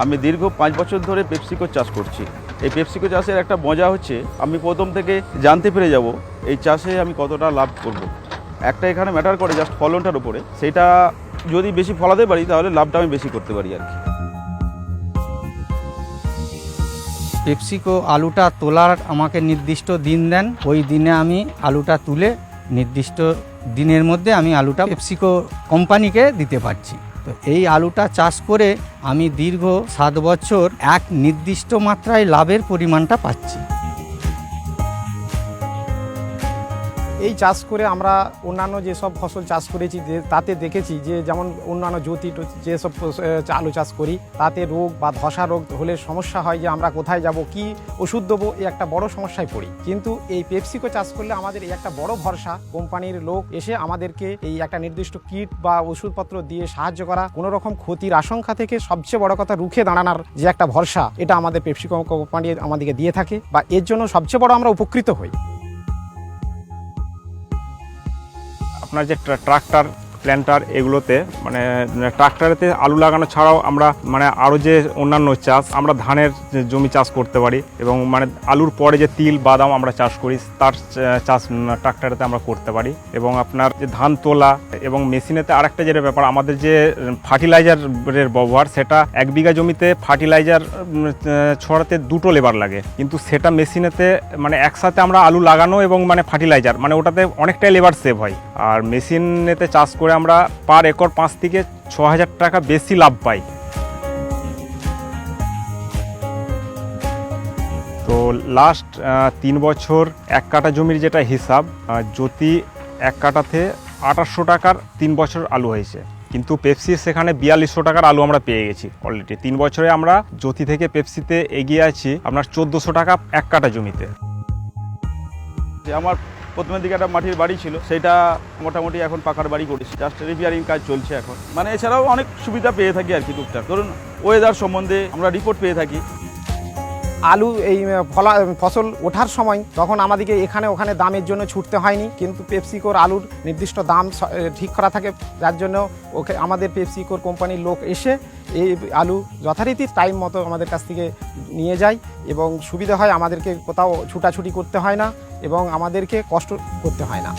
আমি দীর্ঘ 5 বছর ধরে পেপসিকো চাষ করছি। এই পেপসিকো চাষের একটা মজা হচ্ছে, আমি প্রথম থেকে জানতে পেরে যাব এই চাষে আমি কতটা লাভ করব। একটা এখানে ম্যাটার করে জাস্ট ফলনটার উপরে, সেটা যদি বেশি ফলাতে পারি তাহলে লাভটা আমি বেশি করতে পারি আর কি। পেপসিকো আলুটা তোলার আমাকে নির্দিষ্ট দিন দেন, ওই দিনে আমি আলুটা তুলে নির্দিষ্ট দিনের মধ্যে আমি আলুটা পেপসিকো কোম্পানিকে দিতে পারছি। তো এই আলুটা চাষ করে আমি দীর্ঘ 7 বছর এক নির্দিষ্ট মাত্রায় লাভের পরিমাণটা পাচ্ছি। এই চাষ করে আমরা অন্যান্য যেসব ফসল চাষ করেছি তাতে দেখেছি যে যেমন অন্যান্য জ্যোতি যেসব আলু চাষ করি তাতে রোগ বা ধসা রোগ হলে সমস্যা হয় যে আমরা কোথায় যাব, কি ওষুধ দেবো, এই একটা বড় সমস্যায় পড়ি। কিন্তু এই পেপসিকো চাষ করলে আমাদের এই একটা বড় ভরসা, কোম্পানির লোক এসে আমাদেরকে এই একটা নির্দিষ্ট কিট বা ওষুধপত্র দিয়ে সাহায্য করা, কোনো রকম ক্ষতির আশঙ্কা থেকে সবচেয়ে বড় কথা রুখে দাঁড়ানোর যে একটা ভরসা, এটা আমাদের পেপসিকো কোম্পানি আমাদেরকে দিয়ে থাকে বা এর জন্য সবচেয়ে বড় আমরা উপকৃত হই। আপনার যে ট্রাক্টর প্ল্যান্টার এগুলোতে মানে ট্রাক্টরেতে আলু লাগানো ছাড়াও আমরা মানে আরও যে অন্যান্য চাষ, আমরা ধানের জমি চাষ করতে পারি এবং মানে আলুর পরে যে তিল বাদাম আমরা চাষ করি তার চাষ ট্রাক্টরেতে আমরা করতে পারি। এবং আপনার যে ধান তোলা এবং মেশিনেতে আরেকটা যেটা ব্যাপার, আমাদের যে ফার্টিলাইজারের ব্যবহার, সেটা 1 বিঘা জমিতে ফার্টিলাইজার ছড়াতে 2টো লেবার লাগে, কিন্তু সেটা মেশিনেতে মানে একসাথে আমরা আলু লাগানো এবং মানে ফার্টিলাইজার মানে ওটাতে অনেকটাই লেবার সেভ হয়। আর মেশিনেতে চাষ করে আমরা পার একর 5 থেকে 6,000 টাকা বেশি লাভ পাই। তো লাস্ট 3 বছর 1 কাঠা জমির যেটা হিসাব, জ্যোতি 1 কাঠাতে 2800 টাকার 3 বছর আলু হয়েছে, কিন্তু পেপসি সেখানে 4200 টাকার আলু আমরা পেয়ে গেছি অলরেডি। 3 বছরে আমরা জ্যোতি থেকে পেপসিতে এগিয়ে আছি আপনার 1400 টাকা 1 কাঠা জমিতে। আমার প্রথমের দিকে একটা মাটির বাড়ি ছিল, সেটা মোটামুটি এখন পাকার বাড়ি করেছি, জাস্ট রিপেয়ারিং কাজ চলছে এখন। মানে এছাড়াও অনেক সুবিধা পেয়ে থাকি আর কি টুকটাক। ধরুন ওয়েদার সম্বন্ধে আমরা রিপোর্ট পেয়ে থাকি। আলু এই ফসল ওঠার সময় তখন আমাদেরকে এখানে ওখানে দামের জন্য ছুটতে হয়নি, কিন্তু পেপসিকোর আলুর নির্দিষ্ট দাম ঠিক করা থাকে, যার জন্য আমাদের পেপসিকোর কোম্পানির লোক এসে এই আলু যথারীতি টাইম মতো আমাদের কাছ থেকে নিয়ে যায় এবং সুবিধা হয়, আমাদেরকে কোথাও ছুটাছুটি করতে হয় না এবং আমাদেরকে কষ্ট করতে হয় না।